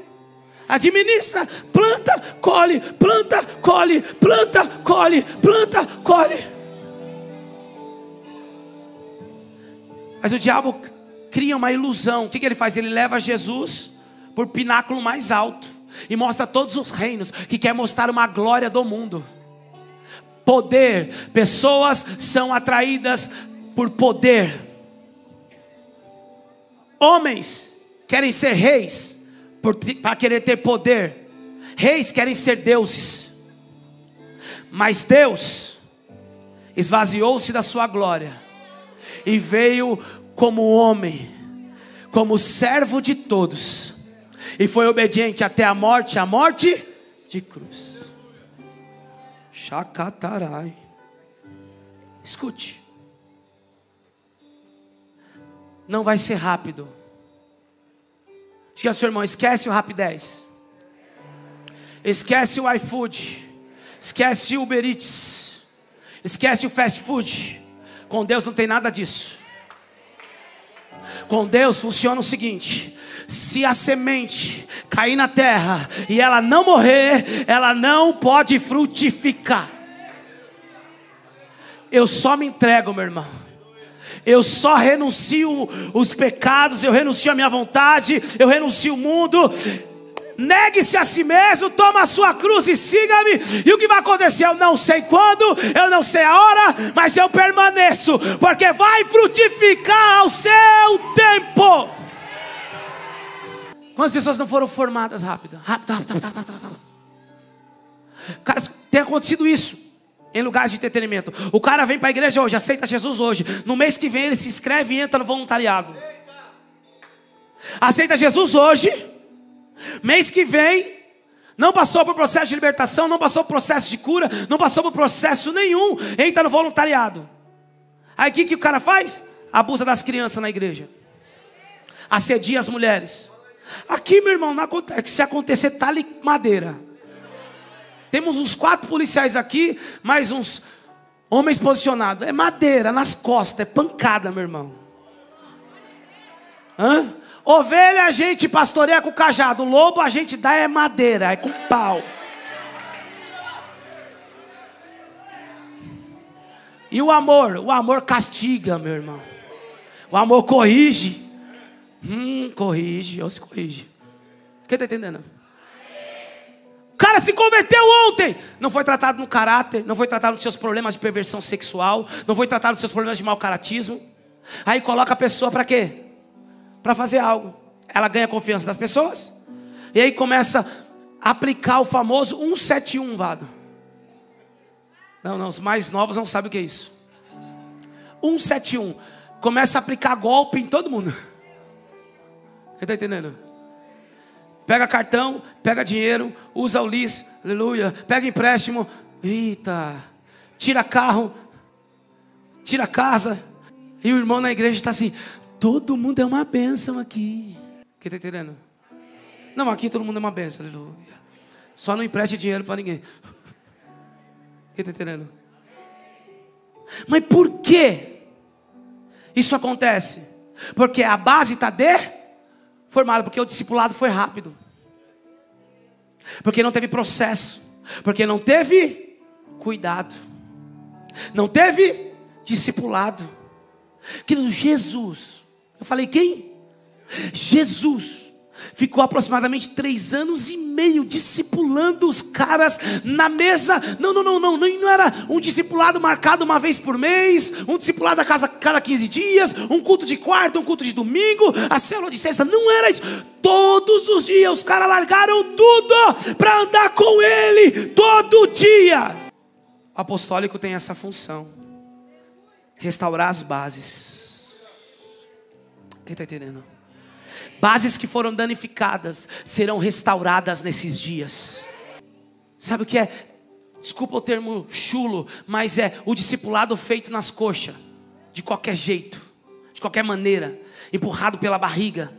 Administra, planta, colhe, planta, colhe, planta, colhe, planta, colhe. Mas o diabo cria uma ilusão. O que ele faz? Ele leva Jesus por pináculo mais alto e mostra todos os reinos, que quer mostrar uma glória do mundo. Poder, pessoas são atraídas por poder. Homens querem ser reis para querer ter poder. Reis querem ser deuses. Mas Deus esvaziou-se da sua glória e veio como homem, como servo de todos, e foi obediente até a morte de cruz. Chacatarai. Escute. Não vai ser rápido. Diga ao seu irmão, esquece o Rapidez. Esquece o iFood. Esquece o Uber Eats. Esquece o fast food. Com Deus não tem nada disso. Com Deus funciona o seguinte: se a semente cair na terra e ela não morrer, ela não pode frutificar. Eu só me entrego, meu irmão. Eu só renuncio os pecados, eu renuncio a minha vontade, eu renuncio o mundo. Negue-se a si mesmo, toma a sua cruz e siga-me. E o que vai acontecer? Eu não sei quando, eu não sei a hora, mas eu permaneço, porque vai frutificar ao seu tempo. Quantas pessoas não foram formadas rápido? Cara, tem acontecido isso em lugares de entretenimento. O cara vem para a igreja hoje, aceita Jesus hoje. No mês que vem ele se inscreve e entra no voluntariado. Aceita Jesus hoje. Mês que vem, não passou por processo de libertação, não passou por processo de cura, não passou por processo nenhum, entra no voluntariado. Aí o que o cara faz? Abusa das crianças na igreja, assedia as mulheres. Aqui, meu irmão, não acontece. Se acontecer, tá ali madeira. Temos uns 4 policiais aqui, mais uns homens posicionados. É madeira nas costas, é pancada, meu irmão. Ovelha a gente pastoreia com cajado, lobo a gente dá é madeira, é com pau. E o amor castiga, meu irmão. O amor corrige. Corrige, ou se corrige. Quem está entendendo? O cara se converteu ontem. Não foi tratado no caráter, não foi tratado nos seus problemas de perversão sexual, não foi tratado nos seus problemas de mau caratismo. Aí coloca a pessoa para quê? Para fazer algo. ela ganha a confiança das pessoas. E aí começa a aplicar o famoso 171, Vado. Não, os mais novos não sabem o que é isso. 171. Começa a aplicar golpe em todo mundo. Você está entendendo? Pega cartão, pega dinheiro, usa o LIS, aleluia. Pega empréstimo, eita. Tira carro, tira casa. E o irmão na igreja está assim: todo mundo é uma bênção aqui. Quem está entendendo? Não, aqui todo mundo é uma bênção, aleluia. Só não empreste dinheiro para ninguém. Quem está entendendo? Mas por que isso acontece? Porque a base está deformada. Porque o discipulado foi rápido. Porque não teve processo. Porque não teve cuidado. Não teve discipulado. Querido, Jesus. Eu falei quem? Jesus. Ficou aproximadamente 3 anos e meio discipulando os caras na mesa. Não era um discipulado marcado uma vez por mês, um discipulado a cada 15 dias, um culto de quarta, um culto de domingo, a célula de sexta. Não era isso. Todos os dias os caras largaram tudo para andar com ele todo dia. O apostólico tem essa função: restaurar as bases. Quem está entendendo? Bases que foram danificadas serão restauradas nesses dias. Sabe o que é? Desculpa o termo chulo, mas é o discipulado feito nas coxas, de qualquer jeito, de qualquer maneira, empurrado pela barriga,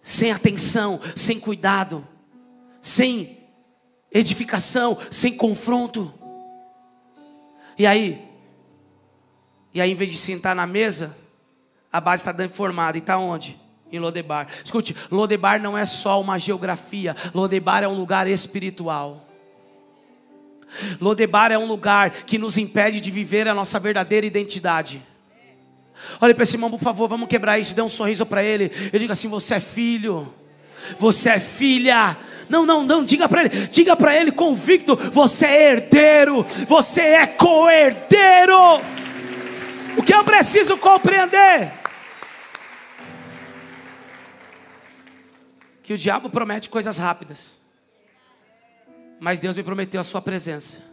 sem atenção, sem cuidado, sem edificação, sem confronto. E aí em vez de sentar na mesa, a base está deformada. E está onde? Em Lodebar. Escute, Lodebar não é só uma geografia. Lodebar é um lugar espiritual. Lodebar é um lugar que nos impede de viver a nossa verdadeira identidade. Olha para esse irmão, por favor, vamos quebrar isso. Dê um sorriso para ele. Eu digo assim: você é filho, você é filha. Não, diga para ele convicto: você é herdeiro, você é co-herdeiro. O que eu preciso compreender? Que o diabo promete coisas rápidas, mas Deus me prometeu a sua presença.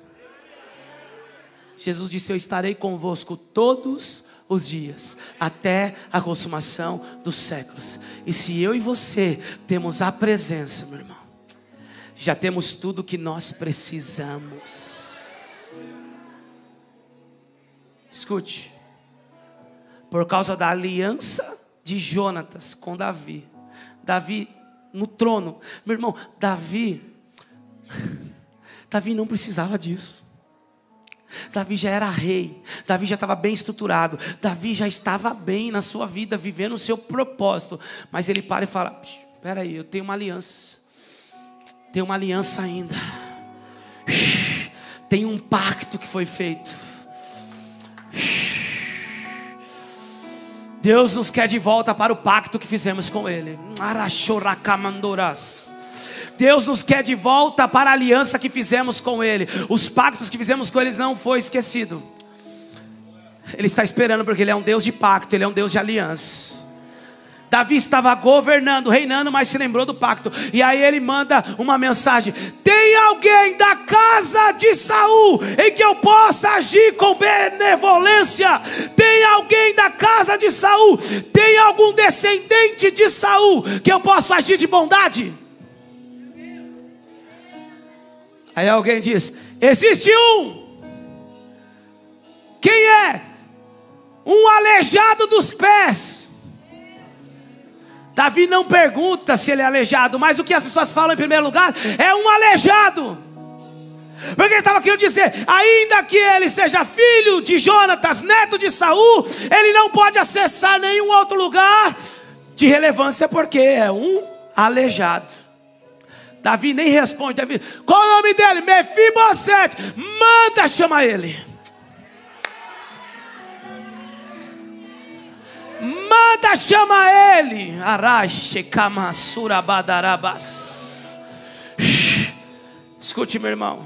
Jesus disse: eu estarei convosco todos os dias, até a consumação dos séculos. E se eu e você temos a presença, meu irmão, já temos tudo que nós precisamos. Escute, por causa da aliança de Jonatas com Davi no trono, meu irmão, Davi não precisava disso. Davi já era rei, Davi já estava bem estruturado, Davi já estava bem na sua vida, vivendo o seu propósito. Mas ele para e fala: espera aí, eu tenho uma aliança ainda, tem um pacto que foi feito. Deus nos quer de volta para o pacto que fizemos com Ele. Deus nos quer de volta para a aliança que fizemos com Ele. Os pactos que fizemos com Ele não foi esquecido. Ele está esperando, porque Ele é um Deus de pacto, Ele é um Deus de aliança. Davi estava governando, reinando, mas se lembrou do pacto. E aí ele manda uma mensagem: tem alguém da casa de Saul em que eu possa agir com benevolência? Tem alguém da casa de Saul? Tem algum descendente de Saul que eu possa agir de bondade? Aí alguém diz: existe um. Quem é? Um aleijado dos pés. Davi não pergunta se ele é aleijado, mas o que as pessoas falam em primeiro lugar é um aleijado. Porque ele estava querendo dizer: ainda que ele seja filho de Jonatas, neto de Saul, ele não pode acessar nenhum outro lugar de relevância, porque é um aleijado. Davi nem responde. Davi: qual o nome dele? Mefibosete. Manda chamar ele. Manda chamar ele. Arache kamassura badarabas. Escute, meu irmão.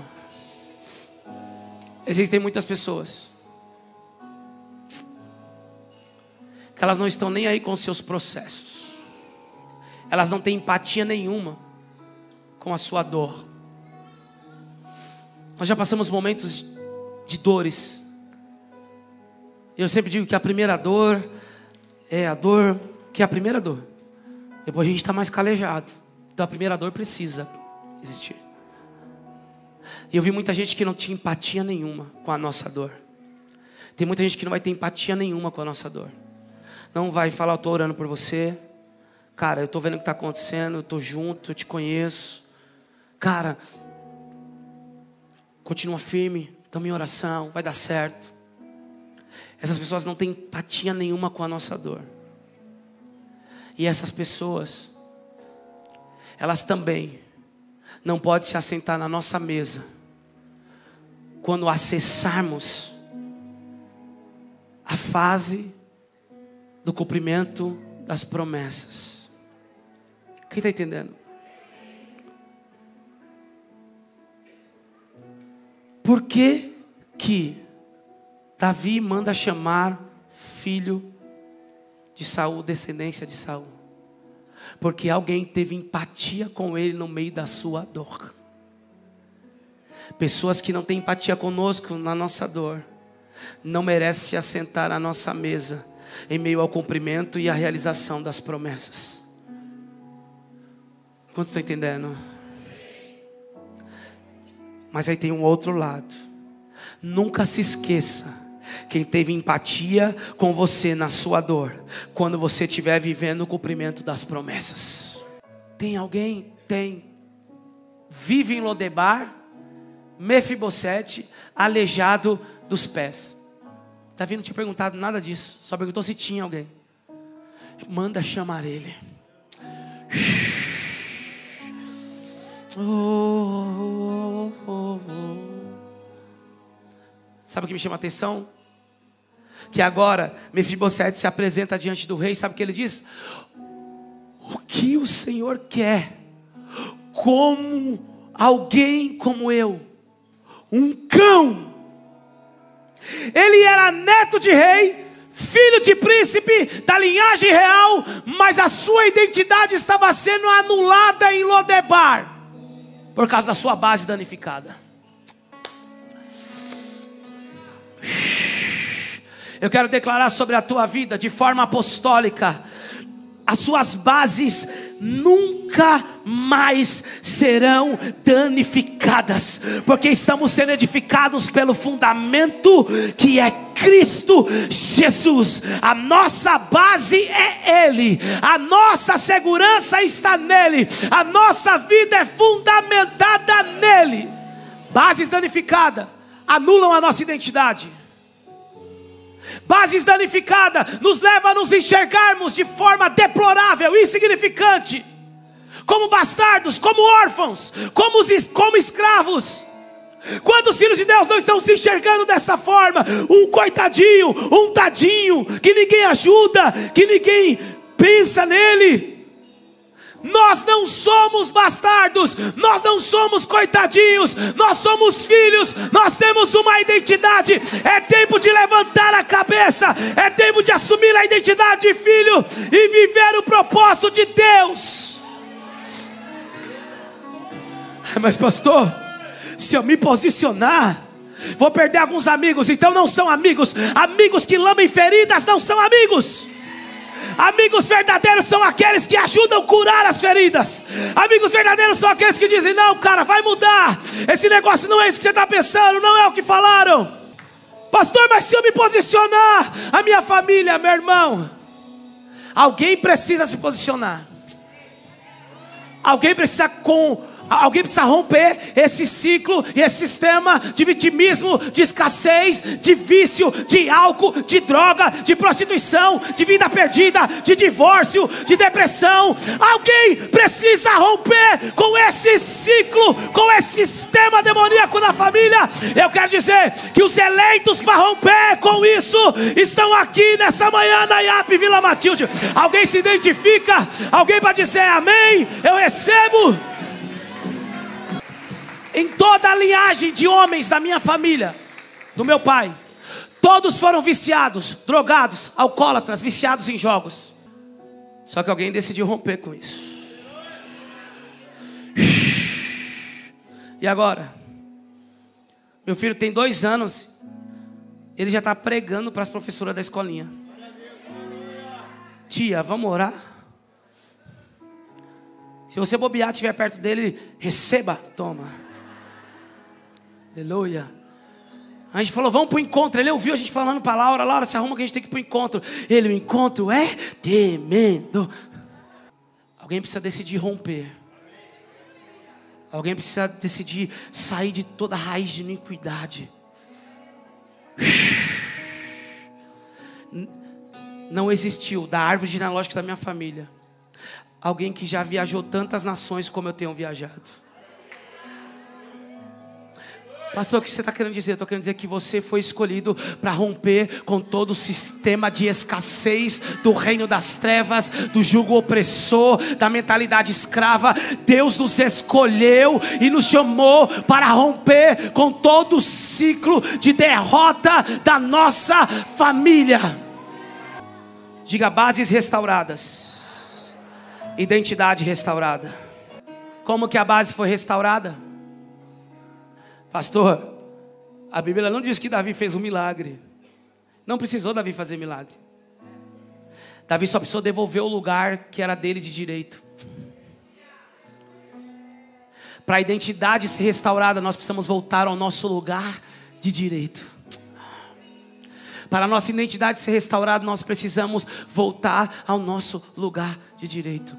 Existem muitas pessoas que elas não estão nem aí com seus processos. elas não têm empatia nenhuma com a sua dor. Nós já passamos momentos de dores. Eu sempre digo que a primeira dor é a dor que é a primeira dor. Depois a gente está mais calejado. Então a primeira dor precisa existir. E eu vi muita gente que não tinha empatia nenhuma com a nossa dor. Tem muita gente que não vai ter empatia nenhuma com a nossa dor. Não vai falar, eu estou orando por você. Cara, eu estou vendo o que está acontecendo, eu estou junto, eu te conheço. Cara, continua firme, estamos em oração, vai dar certo. Essas pessoas não têm empatia nenhuma com a nossa dor. E essas pessoas, elas também não podem se assentar na nossa mesa quando acessarmos a fase do cumprimento das promessas. Quem está entendendo? Por que Davi manda chamar filho de Saul, descendência de Saul? Porque alguém teve empatia com ele no meio da sua dor. Pessoas que não têm empatia conosco na nossa dor não merecem se assentar à nossa mesa em meio ao cumprimento e à realização das promessas. Quantos estão entendendo? Mas aí tem um outro lado. Nunca se esqueça quem teve empatia com você na sua dor, quando você estiver vivendo o cumprimento das promessas. Tem alguém? Tem. Vive em Lodebar, Mefibosete, aleijado dos pés. Davi não tinha perguntado nada disso, só perguntou se tinha alguém. Manda chamar ele. Sabe o que me chama a atenção? Que agora Mefibosete se apresenta diante do rei. Sabe o que ele diz? O que o Senhor quer? Como alguém como eu, um cão. Ele era neto de rei, filho de príncipe, da linhagem real, mas a sua identidade estava sendo anulada em Lodebar por causa da sua base danificada. Eu quero declarar sobre a tua vida de forma apostólica: as suas bases nunca mais serão danificadas, porque estamos sendo edificados pelo fundamento que é Cristo Jesus. A nossa base é Ele, a nossa segurança está nele, a nossa vida é fundamentada nele. Bases danificadas anulam a nossa identidade. Bases danificadas nos levam a nos enxergarmos de forma deplorável, insignificante, como bastardos, como órfãos, como escravos. Quantos filhos de Deus não estão se enxergando dessa forma? Um coitadinho, um tadinho, que ninguém ajuda, que ninguém pensa nele. Nós não somos bastardos, nós não somos coitadinhos, nós somos filhos, nós temos uma identidade. É tempo de levantar a cabeça, é tempo de assumir a identidade de filho e viver o propósito de Deus. Mas pastor, se eu me posicionar, vou perder alguns amigos. Então não são amigos. Amigos que lambem feridas não são amigos. Amigos verdadeiros são aqueles que ajudam a curar as feridas. Amigos verdadeiros são aqueles que dizem: não, cara, vai mudar. Esse negócio não é isso que você está pensando, não é o que falaram. Pastor, mas se eu me posicionar, a minha família, meu irmão, alguém precisa se posicionar. Alguém precisa romper esse ciclo e esse sistema de vitimismo, de escassez, de vício, de álcool, de droga, de prostituição, de vida perdida, de divórcio, de depressão. Alguém precisa romper com esse ciclo, com esse sistema demoníaco na família. Eu quero dizer que os eleitos para romper com isso estão aqui nessa manhã na IAP Vila Matilde. Alguém se identifica? Alguém para dizer amém? Eu recebo. Em toda a linhagem de homens da minha família, do meu pai, todos foram viciados, drogados, alcoólatras, viciados em jogos. Só que alguém decidiu romper com isso. E agora? Meu filho tem 2 anos, ele já está pregando para as professoras da escolinha. Tia, vamos orar? Se você bobear, estiver perto dele, receba, toma. Aleluia. A gente falou, vamos para o encontro. Ele ouviu a gente falando para Laura, Laura, se arruma que a gente tem que ir para o encontro. Ele, o encontro é tremendo. Alguém precisa decidir romper. Alguém precisa decidir sair de toda a raiz de iniquidade. Não existiu da árvore genealógica da minha família alguém que já viajou tantas nações como eu tenho viajado. Pastor, o que você está querendo dizer? Eu estou querendo dizer que você foi escolhido para romper com todo o sistema de escassez do reino das trevas, do jugo opressor, da mentalidade escrava. Deus nos escolheu e nos chamou para romper com todo o ciclo de derrota da nossa família. Diga: bases restauradas, identidade restaurada. Como que a base foi restaurada? Pastor, a Bíblia não diz que Davi fez um milagre. Não precisou Davi fazer milagre. Davi só precisou devolver o lugar que era dele de direito. Para a identidade ser restaurada, nós precisamos voltar ao nosso lugar de direito. Para a nossa identidade ser restaurada, nós precisamos voltar ao nosso lugar de direito.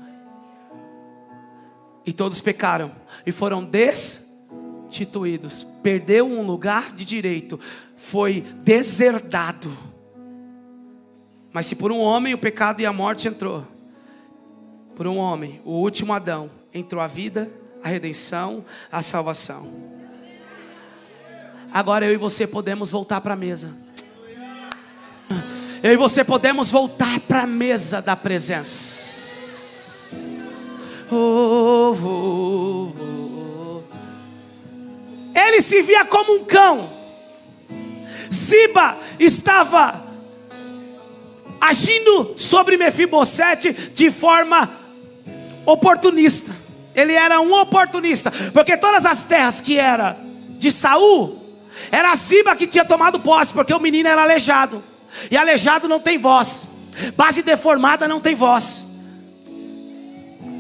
E todos pecaram e foram destituídos. Perdeu um lugar de direito, foi deserdado. Mas se por um homem o pecado e a morte entrou, por um homem, o último Adão, entrou a vida, a redenção, a salvação. Agora eu e você podemos voltar para a mesa. Eu e você podemos voltar para a mesa da presença. Ele se via como um cão. Ziba estava agindo sobre Mefibosete de forma oportunista. Ele era um oportunista, porque todas as terras que era de Saul, era Ziba que tinha tomado posse, porque o menino era aleijado. E aleijado não tem voz. Base deformada não tem voz.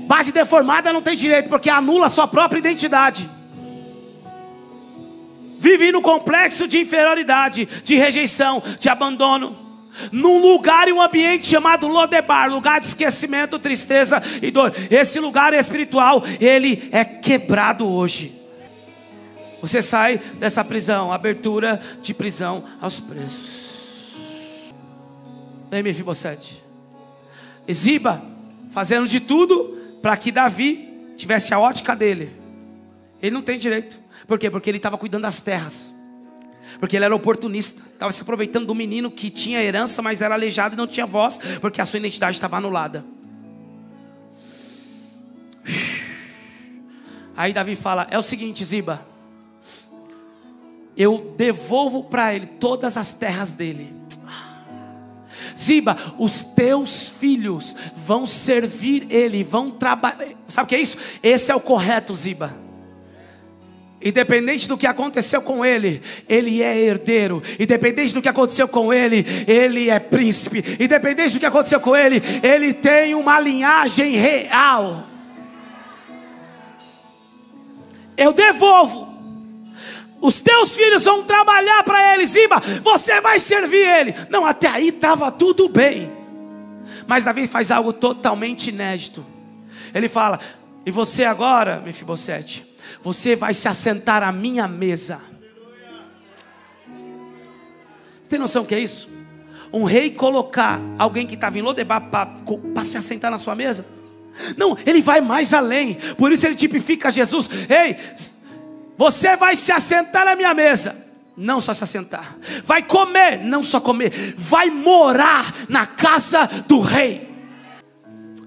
Base deformada não tem direito, porque anula a sua própria identidade. Vive no complexo de inferioridade, de rejeição, de abandono, num lugar e um ambiente chamado Lodebar, lugar de esquecimento, tristeza e dor. Esse lugar espiritual, ele é quebrado hoje. Você sai dessa prisão, abertura de prisão aos presos. Vem, Mefibosete. Ziba fazendo de tudo para que Davi tivesse a ótica dele. Ele não tem direito. Por quê? Porque ele estava cuidando das terras. Porque ele era oportunista. Estava se aproveitando do menino que tinha herança, mas era aleijado e não tinha voz, porque a sua identidade estava anulada. Aí Davi fala: é o seguinte, Ziba, eu devolvo para ele todas as terras dele. Ziba, os teus filhos vão servir ele, vão trabalhar. Sabe o que é isso? Esse é o correto, Ziba. Independente do que aconteceu com ele, ele é herdeiro. Independente do que aconteceu com ele, ele é príncipe. Independente do que aconteceu com ele, ele tem uma linhagem real. Eu devolvo. Os teus filhos vão trabalhar para ele. Ziba, você vai servir ele. Não, até aí estava tudo bem. Mas Davi faz algo totalmente inédito. Ele fala: e você agora, Mefibosete, você vai se assentar à minha mesa. Você tem noção do que é isso? Um rei colocar alguém que estava em Lodebar para se assentar na sua mesa? Não, ele vai mais além. Por isso ele tipifica Jesus. Ei, você vai se assentar à minha mesa. Não só se assentar, vai comer, não só comer, vai morar na casa do rei.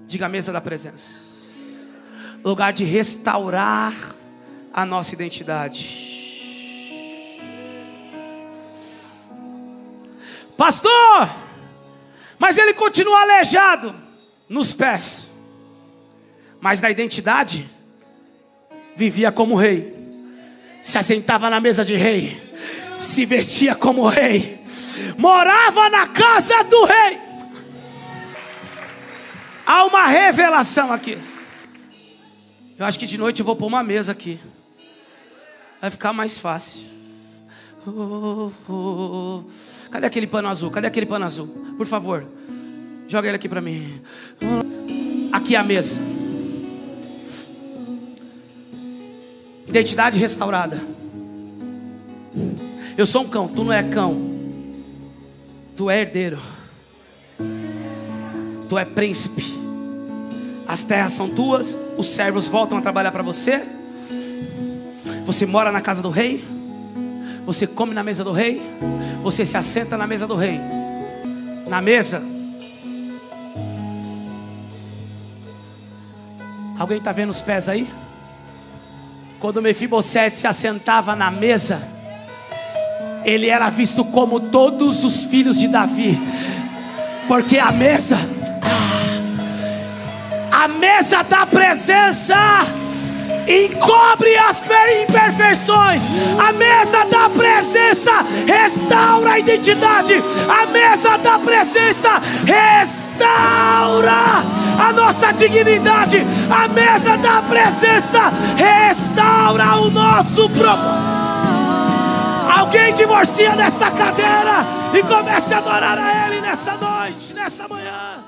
Diga: a mesa da presença, lugar de restaurar a nossa identidade. Pastor, mas ele continua aleijado nos pés, mas na identidade vivia como rei. se assentava na mesa de rei, se vestia como rei, morava na casa do rei. Há uma revelação aqui. Eu acho que de noite eu vou pôr uma mesa aqui. Vai ficar mais fácil. Cadê aquele pano azul? Cadê aquele pano azul? Por favor, joga ele aqui pra mim. Aqui é a mesa. Identidade restaurada. Eu sou um cão, tu não é cão. Tu é herdeiro. Tu é príncipe. As terras são tuas. Os servos voltam a trabalhar para você. Você mora na casa do rei. Você come na mesa do rei. Você se assenta na mesa do rei. Na mesa. Alguém está vendo os pés aí? Quando Mefibosete se assentava na mesa, ele era visto como todos os filhos de Davi. Porque a mesa da presença encobre as imperfeições. A mesa da presença restaura a identidade. A mesa da presença restaura a nossa dignidade. A mesa da presença restaura o nosso propósito. Alguém divorcia dessa cadeira e comece a adorar a Ele nessa noite, nessa manhã.